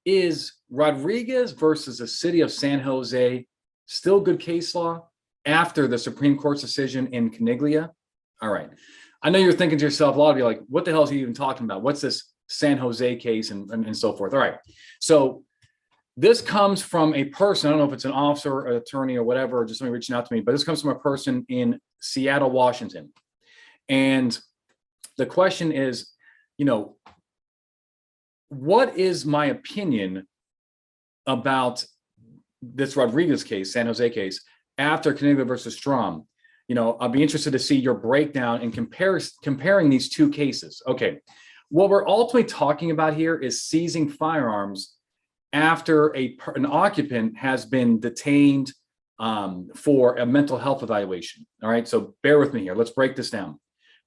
is Rodriguez versus the city of San Jose still good case law after the Supreme Court's decision in Caniglia? All right. I know you're thinking to yourself, a lot of you are like, what the hell is he even talking about? What's this San Jose case and so forth? All right. So this comes from a person, I don't know if it's an officer, an attorney, or whatever, or just somebody reaching out to me, but this comes from a person in Seattle, Washington. And the question is, what is my opinion about this Rodriguez case, San Jose case, after Caniglia versus Strom? I'll be interested to see your breakdown and comparing these two cases. Okay, what we're ultimately talking about here is seizing firearms after an occupant has been detained for a mental health evaluation. All right, so bear with me here. Let's break this down.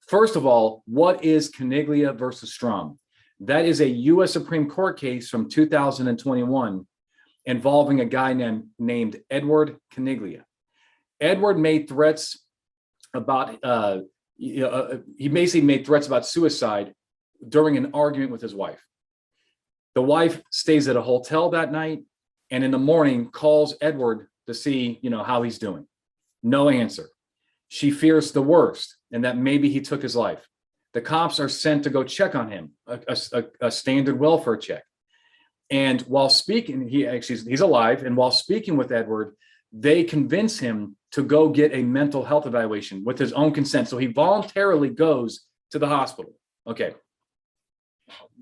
First of all, what is Caniglia versus Strom? That is a U.S. Supreme Court case from 2021 involving a guy named Edward Caniglia. Edward made threats about, he basically made threats about suicide during an argument with his wife. The wife stays at a hotel that night, and in the morning calls Edward to see, how he's doing. No answer. She fears the worst, and that maybe he took his life. The cops are sent to go check on him, a standard welfare check. And while speaking, he's alive. And while speaking with Edward, they convince him to go get a mental health evaluation with his own consent. So he voluntarily goes to the hospital. Okay.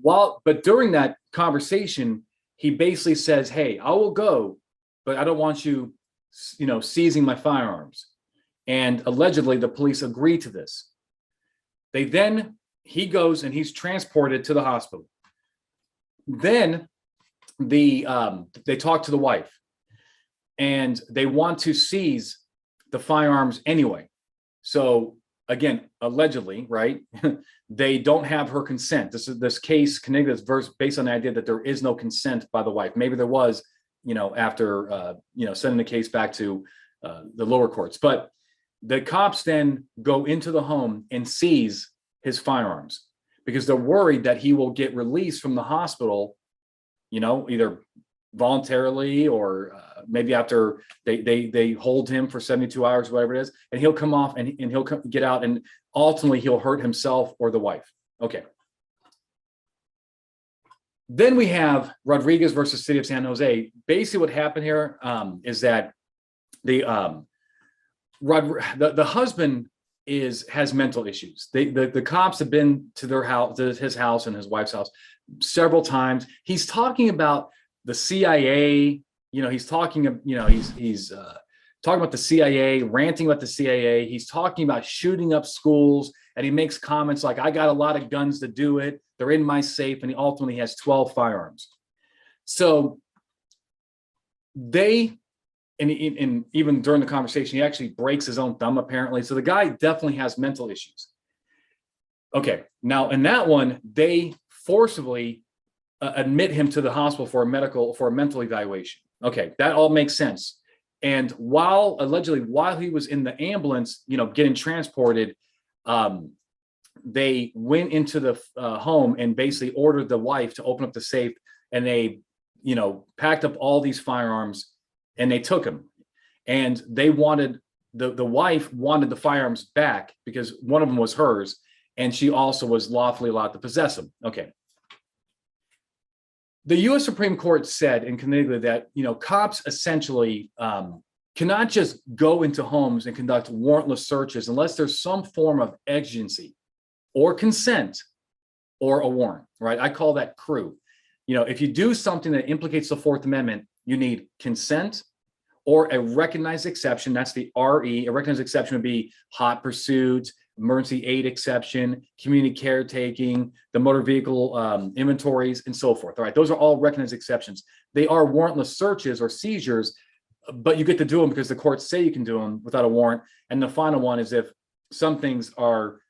But during that conversation, he basically says, "Hey, I will go, but I don't want you, seizing my firearms." And allegedly, the police agree to this. He goes and he's transported to the hospital. Then they talk to the wife, and they want to seize the firearms anyway. So again, allegedly, right? They don't have her consent. This case, Caniglia, is based on the idea that there is no consent by the wife. Maybe there was, after sending the case back to the lower courts. But the cops then go into the home and seize his firearms because they're worried that he will get released from the hospital, either voluntarily or maybe after they hold him for 72 hours, whatever it is, and he'll come off and he'll get out, and ultimately he'll hurt himself or the wife. Okay. Then we have Rodriguez versus City of San Jose. Basically what happened here is that the husband has mental issues. The cops have been to their house, to his house and his wife's house several times. He's talking about the CIA. He's talking. He's talking about the CIA, ranting about the CIA. He's talking about shooting up schools, and he makes comments like, "I got a lot of guns to do it. They're in my safe," and he ultimately has 12 firearms. So and even during the conversation, he actually breaks his own thumb, apparently. So the guy definitely has mental issues. Okay, now in that one, they forcibly admit him to the hospital for a mental evaluation. Okay, that all makes sense. And allegedly while he was in the ambulance, getting transported, they went into the home and basically ordered the wife to open up the safe, and they, packed up all these firearms. And they took him, and they wanted the wife wanted the firearms back because one of them was hers, and she also was lawfully allowed to possess them. Okay. The U.S. Supreme Court said in Caniglia that cops essentially cannot just go into homes and conduct warrantless searches unless there's some form of exigency or consent or a warrant. Right? I call that crew. If you do something that implicates the Fourth Amendment, you need consent or a recognized exception. That's the RE. A recognized exception would be hot pursuit, emergency aid exception, community caretaking, the motor vehicle inventories, and so forth. All right, those are all recognized exceptions. They are warrantless searches or seizures, but you get to do them because the courts say you can do them without a warrant. And the final one is if some things are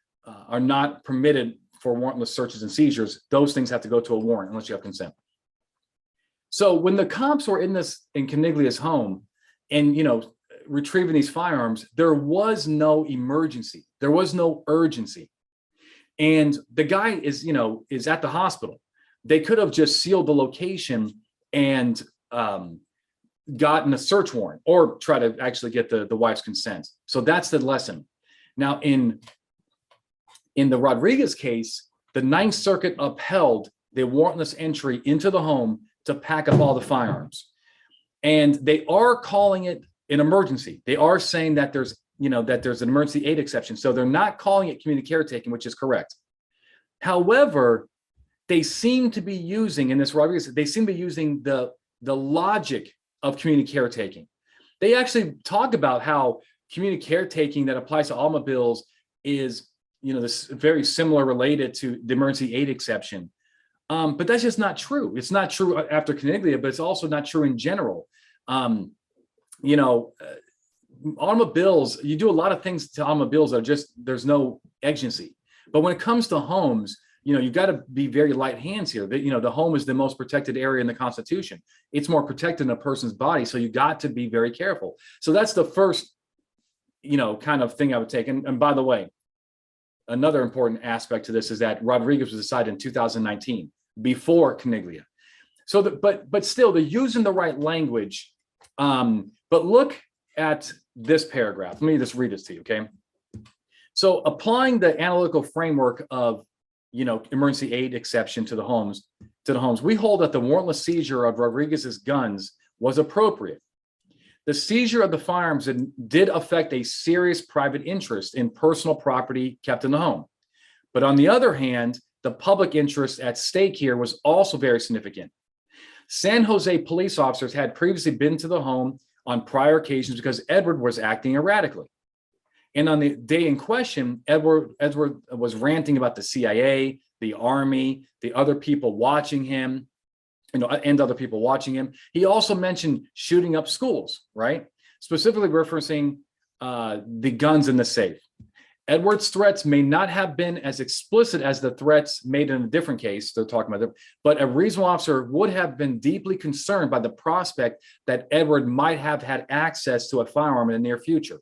not permitted for warrantless searches and seizures, those things have to go to a warrant unless you have consent. So when the cops were in Caniglia's home and, retrieving these firearms, there was no emergency. There was no urgency. And the guy is at the hospital. They could have just sealed the location and gotten a search warrant or try to actually get the wife's consent. So that's the lesson. Now, in the Rodriguez case, the Ninth Circuit upheld the warrantless entry into the home to pack up all the firearms. And they are calling it an emergency. They are saying that there's an emergency aid exception. So they're not calling it community caretaking, which is correct. However, they seem to be using, in this Rodriguez, they seem to be using the logic of community caretaking. They actually talk about how community caretaking that applies to automobiles is, this very similar related to the emergency aid exception. But that's just not true. It's not true after Caniglia, but it's also not true in general. Automobiles, you do a lot of things to automobiles that are just, there's no exigency. But when it comes to homes, you've got to be very light hands here. The home is the most protected area in the Constitution. It's more protected than a person's body. So you got to be very careful. So that's the first, kind of thing I would take. And by the way, another important aspect to this is that Rodriguez was decided in 2019, before Caniglia. So, but still, they're using the right language. But look at this paragraph. Let me just read this to you, okay? So, applying the analytical framework of, emergency aid exception to the homes, we hold that the warrantless seizure of Rodriguez's guns was appropriate. The seizure of the firearms did affect a serious private interest in personal property kept in the home. But on the other hand, the public interest at stake here was also very significant. San Jose police officers had previously been to the home on prior occasions because Edward was acting erratically. And on the day in question, Edward was ranting about the CIA, the Army, the other people watching him, and other people watching him. He also mentioned shooting up schools, right? Specifically referencing the guns in the safe. Edward's threats may not have been as explicit as the threats made in a different case, they're talking about, but a reasonable officer would have been deeply concerned by the prospect that Edward might have had access to a firearm in the near future.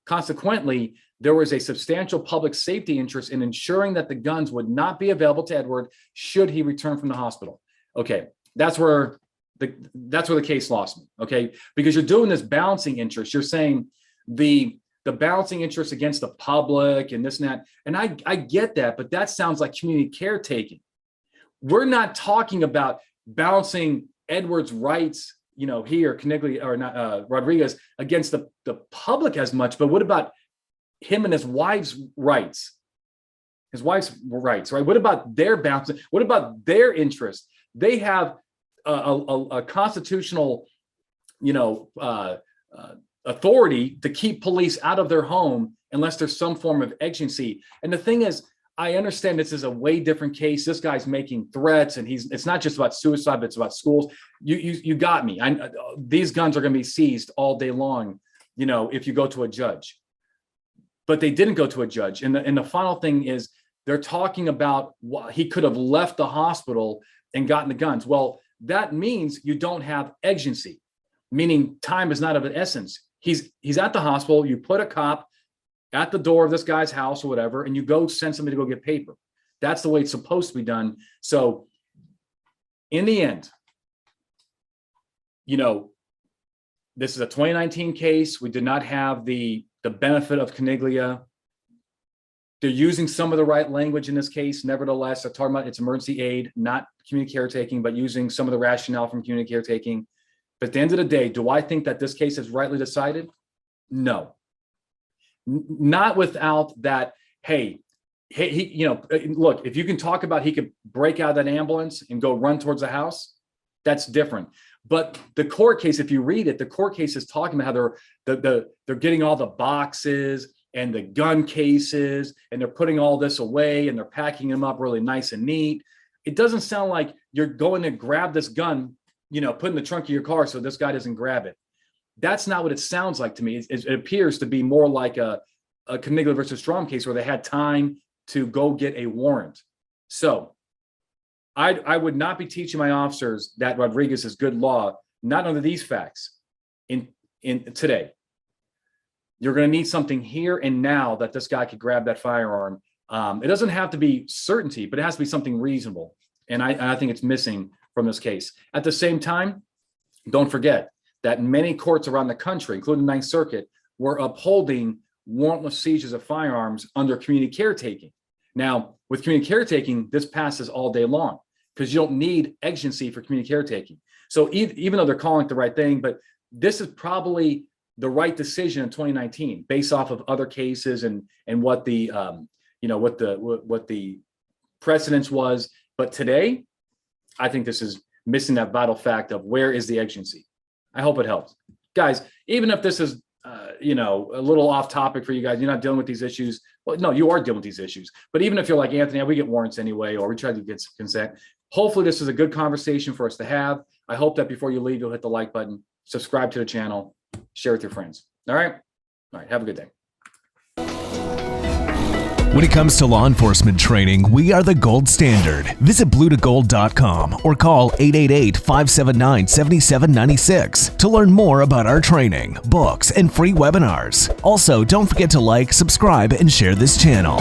Consequently, there was a substantial public safety interest in ensuring that the guns would not be available to Edward should he return from the hospital. Okay, that's where the case lost me, okay? Because you're doing this balancing interest. You're saying the balancing interest against the public and this and that. And I get that, but that sounds like community caretaking. We're not talking about balancing Edward's rights, here, Caniglia or not, Rodriguez, against the public as much, but what about him and his wife's rights? His wife's rights, right? What about their balancing? What about their interest? They have a constitutional, authority to keep police out of their home unless there's some form of exigency. And the thing is, I understand this is a way different case. This guy's making threats, and it's not just about suicide, but it's about schools. You got me. These guns are going to be seized all day long, if you go to a judge. But they didn't go to a judge. And the final thing is, they're talking about he could have left the hospital and gotten the guns. Well, that means you don't have exigency, meaning time is not of the essence. He's at the hospital. You put a cop at the door of this guy's house or whatever, and you go send somebody to go get paper. That's the way it's supposed to be done. So in the end, this is a 2019 case. We did not have the benefit of Caniglia. They're using some of the right language in this case. Nevertheless, they're talking about it's emergency aid, not community caretaking, but using some of the rationale from community caretaking. But at the end of the day, do I think that this case is rightly decided? No. Not without that, hey, look, if you can talk about he could break out of that ambulance and go run towards the house, that's different. But the court case, if you read it, the court case is talking about how they're getting all the boxes and the gun cases, and they're putting all this away and they're packing them up really nice and neat. It doesn't sound like you're going to grab this gun, put in the trunk of your car so this guy doesn't grab it. That's not what it sounds like to me. It appears to be more like a Caniglia versus Strom case where they had time to go get a warrant. So I would not be teaching my officers that Rodriguez is good law, not under these facts in today. You're going to need something here and now that this guy could grab that firearm. It doesn't have to be certainty, but it has to be something reasonable. And I think it's missing from this case. At the same time, don't forget that many courts around the country, including the Ninth Circuit, were upholding warrantless seizures of firearms under community caretaking. Now, with community caretaking, this passes all day long because you don't need exigency for community caretaking. So even though they're calling it the right thing, but this is probably the right decision in 2019 based off of other cases and what the what the precedence was. But today, I think this is missing that vital fact of where is the exigency. I hope it helps, guys. Even if this is a little off topic for you guys, you're not dealing with these issues. Well, no, you are dealing with these issues. But even if you're like Anthony, we get warrants anyway, or we try to get some consent. Hopefully, this is a good conversation for us to have. I hope that before you leave, you'll hit the like button, subscribe to the channel, share with your friends. All right. Have a good day. When it comes to law enforcement training, we are the gold standard. Visit bluetogold.com or call 888-579-7796 to learn more about our training, books, and free webinars. Also, don't forget to like, subscribe, and share this channel.